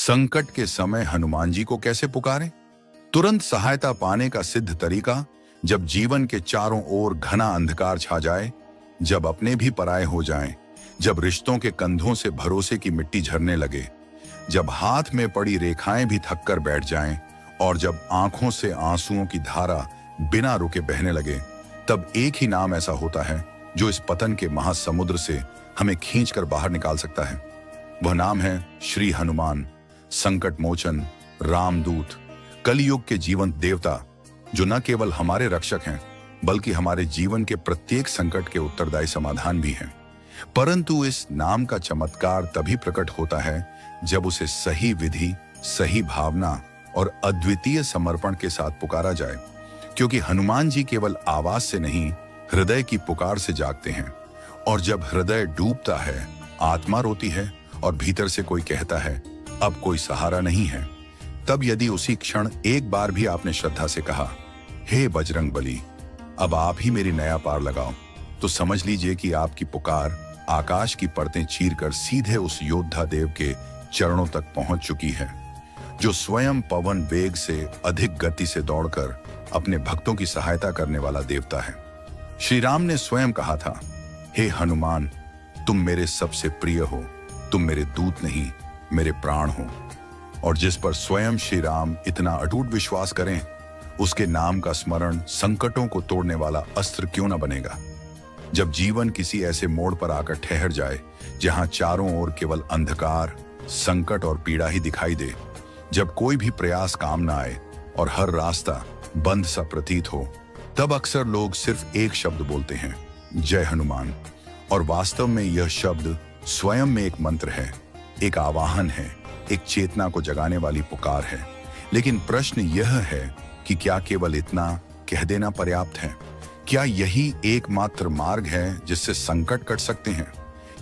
संकट के समय हनुमान जी को कैसे पुकारें? तुरंत सहायता पाने का सिद्ध तरीका, जब जीवन के चारों ओर घना अंधकार छा जाए, जब अपने भी पराये हो जाएं, जब रिश्तों के कंधों से भरोसे की मिट्टी झरने लगे, जब हाथ में पड़ी रेखाएं भी थक कर बैठ जाएं और जब आंखों से आंसुओं की धारा बिना रुके बहने लगे, तब एक ही नाम ऐसा होता है जो इस पतन के महासमुद्र से हमें खींचकर बाहर निकाल सकता है। वह नाम है श्री हनुमान, संकट मोचन, रामदूत, कलयुग के जीवंत देवता, जो न केवल हमारे रक्षक हैं बल्कि हमारे जीवन के प्रत्येक संकट के उत्तरदायी समाधान भी हैं। परंतु इस नाम का चमत्कार तभी प्रकट होता है जब उसे सही विधि, सही भावना और अद्वितीय समर्पण के साथ पुकारा जाए, क्योंकि हनुमान जी केवल आवाज से नहीं, हृदय की पुकार से जागते हैं। और जब हृदय डूबता है, आत्मा रोती है और भीतर से कोई कहता है अब कोई सहारा नहीं है, तब यदि उसी क्षण एक बार भी आपने श्रद्धा से कहा, हे बजरंग बली, अब आप ही मेरी नया पार लगाओ, तो समझ लीजिए कि आपकी पुकार आकाश की परतें चीरकर सीधे उस योद्धा देव के चरणों तक पहुंच चुकी है, जो स्वयं पवन वेग से अधिक गति से दौड़कर अपने भक्तों की सहायता करने वाला देवता है। श्री राम ने स्वयं कहा था, हे हनुमान, तुम मेरे सबसे प्रिय हो, तुम मेरे दूत नहीं, मेरे प्राण हो। और जिस पर स्वयं श्री राम इतना अटूट विश्वास करें, उसके नाम का स्मरण संकटों को तोड़ने वाला अस्त्र क्यों न बनेगा। जब जीवन किसी ऐसे मोड़ पर आकर ठहर जाए जहां चारों ओर केवल अंधकार, संकट और पीड़ा ही दिखाई दे, जब कोई भी प्रयास काम न आए और हर रास्ता बंद सा प्रतीत हो, तब अक्सर लोग सिर्फ एक शब्द बोलते हैं, जय हनुमान। और वास्तव में यह शब्द स्वयं में एक मंत्र है, एक आवाहन है, एक चेतना को जगाने वाली पुकार है। लेकिन प्रश्न यह है कि क्या केवल इतना कह देना पर्याप्त है? क्या यही एकमात्र मार्ग है जिससे संकट कट सकते हैं?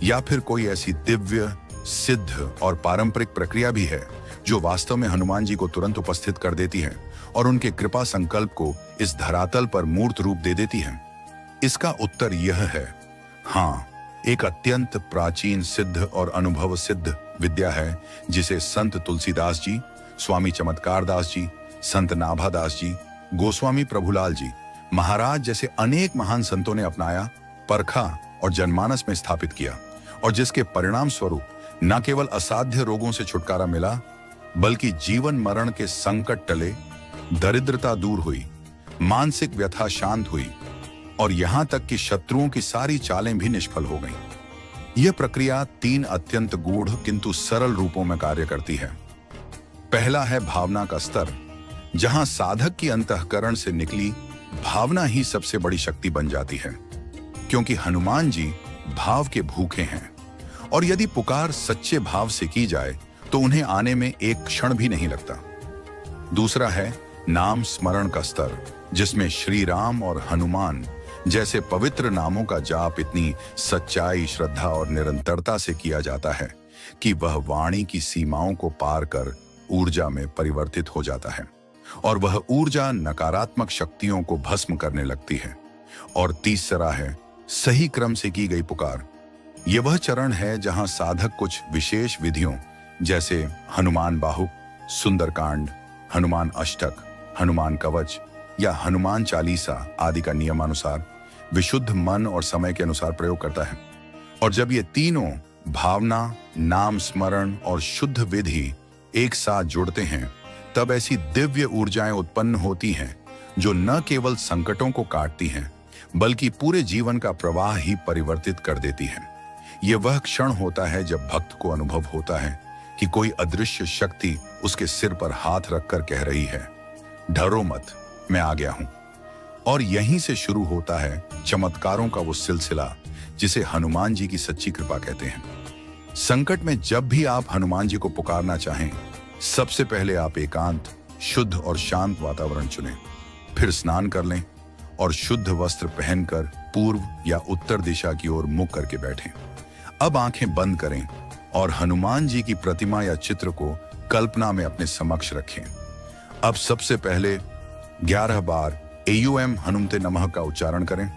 या फिर कोई ऐसी दिव्य, सिद्ध और पारंपरिक प्रक्रिया भी है जो वास्तव में हनुमान जी को तुरंत उपस्थित कर देती है और उनके कृपा संकल्प को इस धरातल पर मूर्त रूप दे देती है? इसका उत्तर यह है, हाँ, एक अत्यंत प्राचीन, सिद्ध और अनुभव सिद्ध विद्या है जिसे संत तुलसीदास जी, स्वामी चमत्कार दास जी, संत नाभादास जी, गोस्वामी प्रभुलाल जी महाराज जैसे अनेक महान संतों ने अपनाया, परखा और जनमानस में स्थापित किया, और जिसके परिणाम स्वरूप न केवल असाध्य रोगों से छुटकारा मिला, बल्कि जीवन मरण के संकट टले, दरिद्रता दूर हुई, मानसिक व्यथा शांत हुई और यहां तक कि शत्रुओं की सारी चालें भी निष्फल हो गईं। यह प्रक्रिया 3 अत्यंत गूढ़ किंतु सरल रूपों में कार्य करती है। पहला है भावना का स्तर, जहां साधक की अंतःकरण से निकली भावना ही सबसे बड़ी शक्ति बन जाती है, क्योंकि हनुमान जी भाव के भूखे हैं और यदि पुकार सच्चे भाव से की जाए तो उन्हें आने में एक क्षण भी नहीं लगता। दूसरा है नाम स्मरण का स्तर, जिसमें श्री राम और हनुमान जैसे पवित्र नामों का जाप इतनी सच्चाई, श्रद्धा और निरंतरता से किया जाता है कि वह वाणी की सीमाओं को पार कर ऊर्जा में परिवर्तित हो जाता है और वह ऊर्जा नकारात्मक शक्तियों को भस्म करने लगती है। और तीसरा है सही क्रम से की गई पुकार। यह वह चरण है जहां साधक कुछ विशेष विधियों जैसे हनुमान बाहुक, सुंदरकांड, हनुमान अष्टक, हनुमान कवच या हनुमान चालीसा आदि का नियमानुसार विशुद्ध मन और समय के अनुसार प्रयोग करता है। और जब ये तीनों भावना, नाम स्मरण और शुद्ध विधि एक साथ जुड़ते हैं, तब ऐसी दिव्य ऊर्जाएं उत्पन्न होती हैं जो न केवल संकटों को काटती हैं बल्कि पूरे जीवन का प्रवाह ही परिवर्तित कर देती हैं। यह वह क्षण होता है जब भक्त को अनुभव होता है कि कोई अदृश्य शक्ति उसके सिर पर हाथ रखकर कह रही है, डरो मत, मैं आ गया हूं। और यहीं से शुरू होता है चमत्कारों का वो सिलसिला जिसे हनुमान जी की सच्ची कृपा कहते हैं। संकट में जब भी आप हनुमान जी को पुकारना चाहें, सबसे पहले आप एकांत, शुद्ध और शांत वातावरण चुनें, फिर स्नान कर लें और शुद्ध वस्त्र पहनकर पूर्व या उत्तर दिशा की ओर मुख करके बैठें। अब आंखें बंद करें और हनुमान जी की प्रतिमा या चित्र को कल्पना में अपने समक्ष रखें। अब सबसे पहले 11 बार एयूएम हनुमते नमः का उच्चारण करें।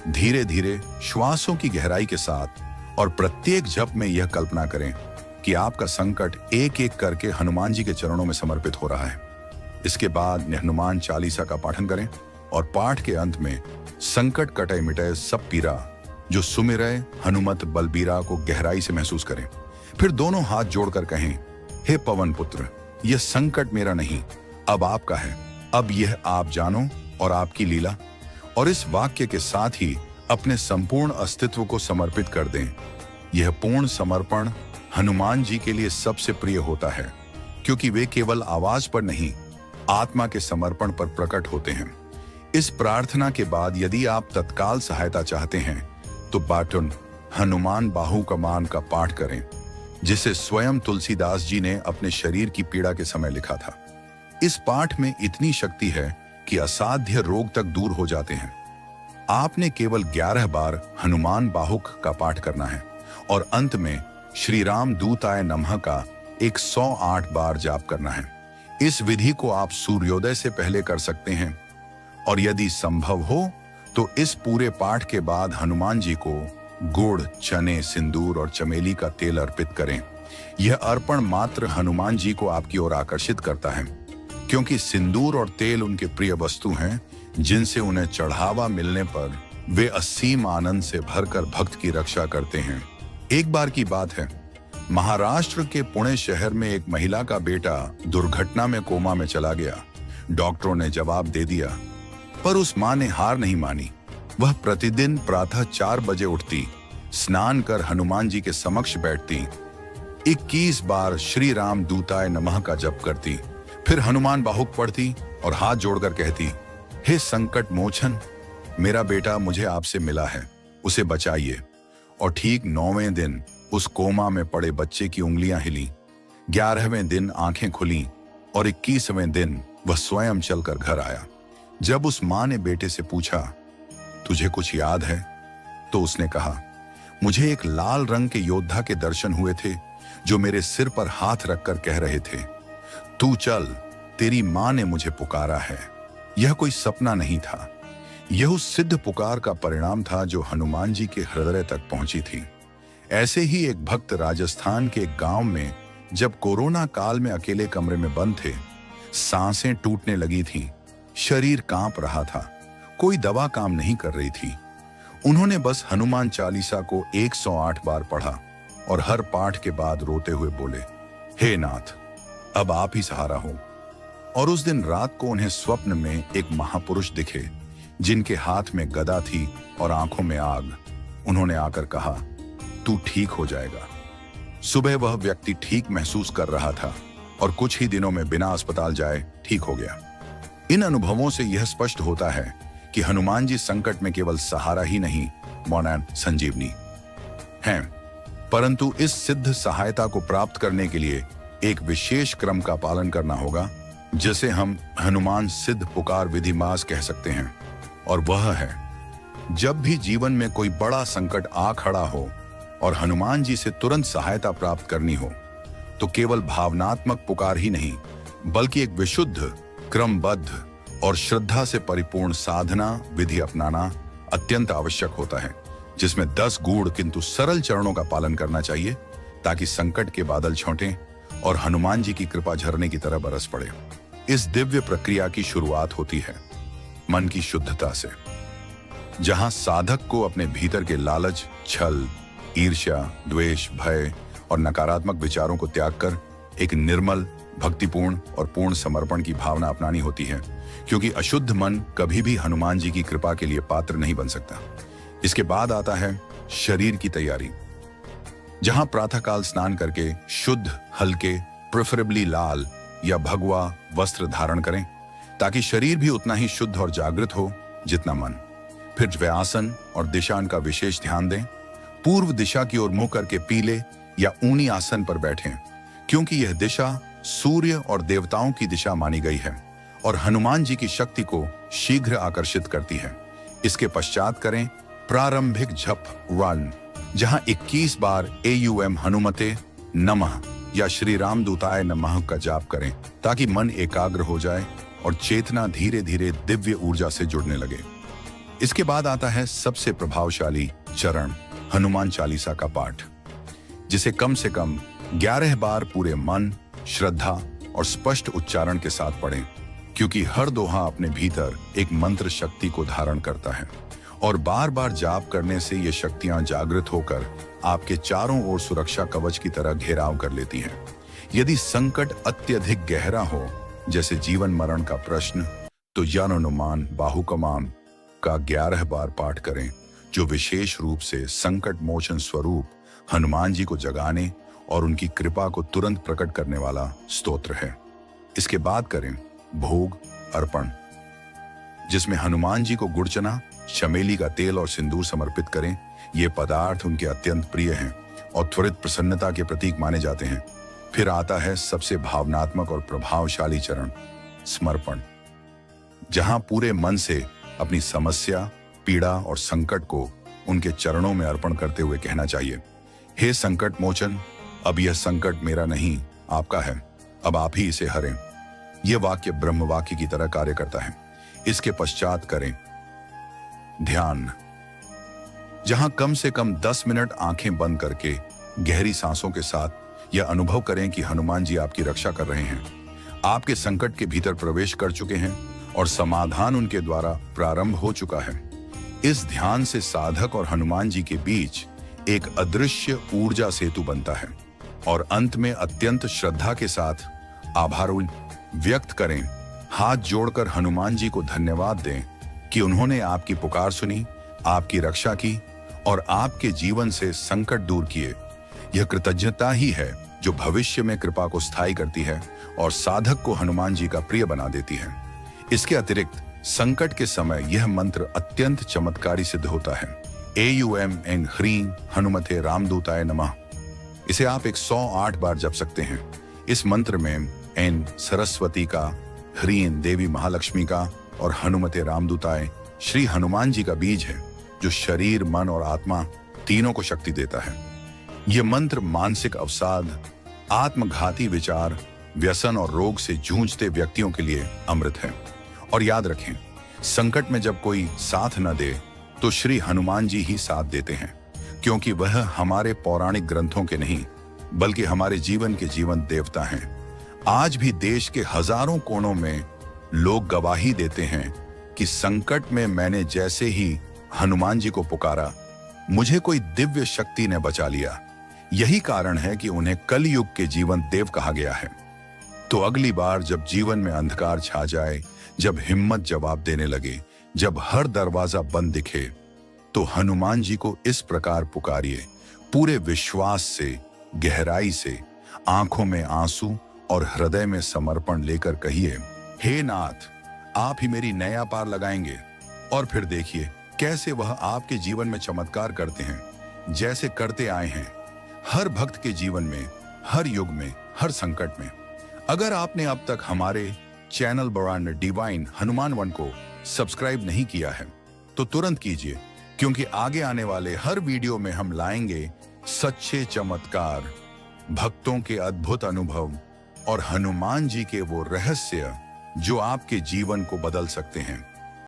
धीरे धीरे श्वासों की गहराई के साथ और प्रत्येक जप में यह कल्पना करें, कि आपका संकट एक एक करके हनुमान जी के चरणों में समर्पित हो रहा है। इसके बाद हनुमान चालीसा का पाठन करें और पाठ के अंत में संकट कटे मिटे सब पीरा जो सुमिरै हनुमत बलबीरा को गहराई से महसूस करें। फिर दोनों हाथ जोड़कर कहें, हे पवन पुत्र, यह संकट मेरा नहीं, अब आपका है। अब यह आप जानो और आपकी लीला। और इस वाक्य के साथ ही अपने संपूर्ण अस्तित्व को समर्पित कर दें। यह पूर्ण समर्पण हनुमान जी के लिए सबसे प्रिय होता है, क्योंकि वे केवल आवाज पर नहीं, आत्मा के समर्पण पर प्रकट होते हैं। इस प्रार्थना के बाद यदि आप तत्काल सहायता चाहते हैं तो बाटन हनुमान बाहु कमान का पाठ करें, जिसे स्वयं तुलसीदास जी ने अपने शरीर की पीड़ा के समय लिखा था। इस पाठ में इतनी शक्ति है कि असाध्य रोग तक दूर हो जाते हैं। आपने केवल 11 बार हनुमान बाहुक का पाठ करना है और अंत में श्री राम दूताय नमः का 108 बार जाप करना है। इस विधि को आप सूर्योदय से पहले कर सकते हैं और यदि संभव हो तो इस पूरे पाठ के बाद हनुमान जी को गुड़, चने, सिंदूर और चमेली का तेल अर्पित करें। यह अर्पण मात्र हनुमान जी को आपकी ओर आकर्षित करता है, क्योंकि सिंदूर और तेल उनके प्रिय वस्तु हैं, जिनसे उन्हें चढ़ावा मिलने पर वे असीम आनंद से भरकर भक्त की रक्षा करते हैं। एक बार की बात है, महाराष्ट्र के पुणे शहर में एक महिला का बेटा दुर्घटना में कोमा में चला गया। डॉक्टरों ने जवाब दे दिया, पर उस मां ने हार नहीं मानी। वह प्रतिदिन प्रातः 4 बजे उठती, स्नान कर हनुमान जी के समक्ष बैठती, 21 बार श्री राम दूताय नमः का जप करती, फिर हनुमान बाहुक पढ़ती और हाथ जोड़कर कहती, हे संकट मोचन, मेरा बेटा मुझे आपसे मिला है, उसे बचाइए। और ठीक 9वें दिन उस कोमा में पड़े बच्चे की उंगलियां हिली, 11वें दिन आंखें खुली और 21वें दिन वह स्वयं चलकर घर आया। जब उस मां ने बेटे से पूछा, तुझे कुछ याद है? तो उसने कहा, मुझे एक लाल रंग के योद्धा के दर्शन हुए थे जो मेरे सिर पर हाथ रखकर कह रहे थे, तू चल, तेरी मां ने मुझे पुकारा है। यह कोई सपना नहीं था, यह उस सिद्ध पुकार का परिणाम था जो हनुमान जी के हृदय तक पहुंची थी। ऐसे ही एक भक्त राजस्थान के एक गांव में जब कोरोना काल में अकेले कमरे में बंद थे, सांसें टूटने लगी थीं, शरीर कांप रहा था, कोई दवा काम नहीं कर रही थी। उन्होंने बस हनुमान चालीसा को 108 बार पढ़ा और हर पाठ के बाद रोते हुए बोले, हे नाथ, अब आप ही सहारा हो। और उस दिन रात को उन्हें स्वप्न में एक महापुरुष दिखे, जिनके हाथ में गदा थी और आंखों में आग। उन्होंने आकर कहा, तू ठीक हो जाएगा। सुबह वह व्यक्ति ठीक महसूस कर रहा था और कुछ ही दिनों में बिना अस्पताल जाए ठीक हो गया। इन अनुभवों से यह स्पष्ट होता है कि हनुमान जी संकट में केवल सहारा ही नहीं, मौन संजीवनी हैं, परंतु इस सिद्ध सहायता को प्राप्त करने के लिए एक विशेष क्रम का पालन करना होगा, जिसे हम हनुमान सिद्ध पुकार विधिमास कह सकते हैं। और वह है, जब भी जीवन में कोई बड़ा संकट आ खड़ा हो और हनुमान जी से तुरंत सहायता प्राप्त करनी हो, तो केवल भावनात्मक पुकार ही नहीं, बल्कि एक विशुद्ध, क्रमबद्ध और श्रद्धा से परिपूर्ण साधना विधि अपनाना अत्यंत आवश्यक होता है, जिसमें 10 गूढ़ किंतु सरल चरणों का पालन करना चाहिए, ताकि संकट के बादल छौंटें और हनुमान जी की कृपा झरने की तरह बरस पड़े। इस दिव्य प्रक्रिया की शुरुआत होती है मन की शुद्धता से, जहां साधक को अपने भीतर के लालच, छल, ईर्ष्या, द्वेष, भय और नकारात्मक विचारों को त्याग कर एक निर्मल, भक्तिपूर्ण और पूर्ण समर्पण की भावना अपनानी होती है, क्योंकि अशुद्ध मन कभी भी हनुमान जी की कृपा के लिए पात्र नहीं बन सकता। इसके बाद आता है शरीर की तैयारी, जहां प्रातःकाल स्नान करके शुद्ध, हल्के, प्रेफरेबली लाल या भगवा वस्त्र धारण करें, ताकि शरीर भी उतना ही शुद्ध और जागृत हो जितना मन। फिर व्यासन और दिशान का विशेष ध्यान दें। पूर्व दिशा की ओर मुंह करके पीले या ऊनी आसन पर बैठें, क्योंकि यह दिशा सूर्य और देवताओं की दिशा मानी गई है और हनुमान जी की शक्ति को शीघ्र आकर्षित करती है। इसके पश्चात करें प्रारंभिक जप 1, जहां 21 बार AUM हनुमते नमः या श्री राम दूताय नमः का जाप करें, ताकि मन एकाग्र हो जाए और चेतना धीरे धीरे दिव्य ऊर्जा से जुड़ने लगे। इसके बाद आता है सबसे प्रभावशाली चरण, हनुमान चालीसा का पाठ, जिसे कम से कम 11 बार पूरे मन, श्रद्धा और स्पष्ट उच्चारण के साथ पढ़ें, क्योंकि हर दोहा अपने भीतर एक मंत्र शक्ति को धारण करता है और बार बार जाप करने से ये शक्तियां जागृत होकर आपके चारों ओर सुरक्षा कवच की तरह घेराव कर लेती हैं। यदि संकट अत्यधिक गहरा हो, जैसे जीवन मरण का प्रश्न, तो यन हनुमान बाहुकमान का 11 बार पाठ करें, जो विशेष रूप से संकट मोचन स्वरूप हनुमान जी को जगाने और उनकी कृपा को तुरंत प्रकट करने वाला स्तोत्र है। इसके बाद करें भोग अर्पण, जिसमें हनुमान जी को गुड़ चना, चमेली का तेल और सिंदूर समर्पित करें। ये पदार्थ उनके अत्यंत प्रिय हैं और त्वरित प्रसन्नता के प्रतीक माने जाते हैं। फिर आता है सबसे भावनात्मक और प्रभावशाली चरण, समर्पण, जहां पूरे मन से अपनी समस्या, पीड़ा और संकट को उनके चरणों में अर्पण करते हुए कहना चाहिए, हे संकट मोचन, अब यह संकट मेरा नहीं, आपका है, अब आप ही इसे हरें। यह वाक्य ब्रह्म वाक्य की तरह कार्य करता है। इसके पश्चात करें ध्यान, जहां कम से कम 10 मिनट आंखें बंद करके गहरी सांसों के साथ यह अनुभव करें कि हनुमान जी आपकी रक्षा कर रहे हैं, आपके संकट के भीतर प्रवेश कर चुके हैं और समाधान उनके द्वारा प्रारंभ हो चुका है। इस ध्यान से साधक और हनुमान जी के बीच एक अदृश्य ऊर्जा सेतु बनता है और अंत में अत्यंत श्रद्धा के साथ आभार व्यक्त करें, हाथ जोड़कर हनुमान जी को धन्यवाद दें कि उन्होंने आपकी पुकार सुनी, आपकी रक्षा की और आपके जीवन से संकट दूर किए। यह कृतज्ञता ही है जो भविष्य में कृपा को स्थायी करती है और साधक को हनुमान जी का प्रिय बना देती है। इसके अतिरिक्त संकट के समय यह मंत्र अत्यंत चमत्कारी सिद्ध होता है। AUM एन ह्रीं हनुमते रामदूताय नमः। इसे आप 108 बार जप सकते हैं। इस मंत्र में एन सरस्वती का, ह्रीं देवी महालक्ष्मी का और हनुमते रामदूताय श्री हनुमान जी का बीज है, जो शरीर, मन और आत्मा तीनों को शक्ति देता है। यह मंत्र मानसिक अवसाद, आत्मघाती विचार, व्यसन और रोग से जूझते व्यक्तियों के लिए अमृत है। और याद रखें, संकट में जब कोई साथ न दे तो श्री हनुमान जी ही साथ देते हैं, क्योंकि वह हमारे पौराणिक ग्रंथों के नहीं बल्कि हमारे जीवन के जीवंत देवता हैं। आज भी देश के हजारों कोनों में लोग गवाही देते हैं कि संकट में मैंने जैसे ही हनुमान जी को पुकारा, मुझे कोई दिव्य शक्ति ने बचा लिया। यही कारण है कि उन्हें कलयुग के जीवंत देव कहा गया है। तो अगली बार जब जीवन में अंधकार छा जाए, जब हिम्मत जवाब देने लगे, जब हर दरवाजा बंद दिखे, तो हनुमान जी को इस प्रकार पुकारिए, पूरे विश्वास से, गहराई से, आंखों में आंसू और हृदय में समर्पण लेकर कहिए, हे नाथ, आप ही मेरी नया पार लगाएंगे। और फिर देखिए कैसे वह आपके जीवन में चमत्कार करते हैं, जैसे करते आए हैं हर भक्त के जीवन में, हर युग में, हर संकट में। अगर आपने अब तक हमारे channel brand divine Hanuman one को सब्सक्राइब नहीं किया है तो तुरंत कीजिए, क्योंकि आगे आने वाले हर वीडियो में हम लाएंगे सच्चे चमत्कार, भक्तों के अद्भुत अनुभव और हनुमान जी के वो रहस्य जो आपके जीवन को बदल सकते हैं।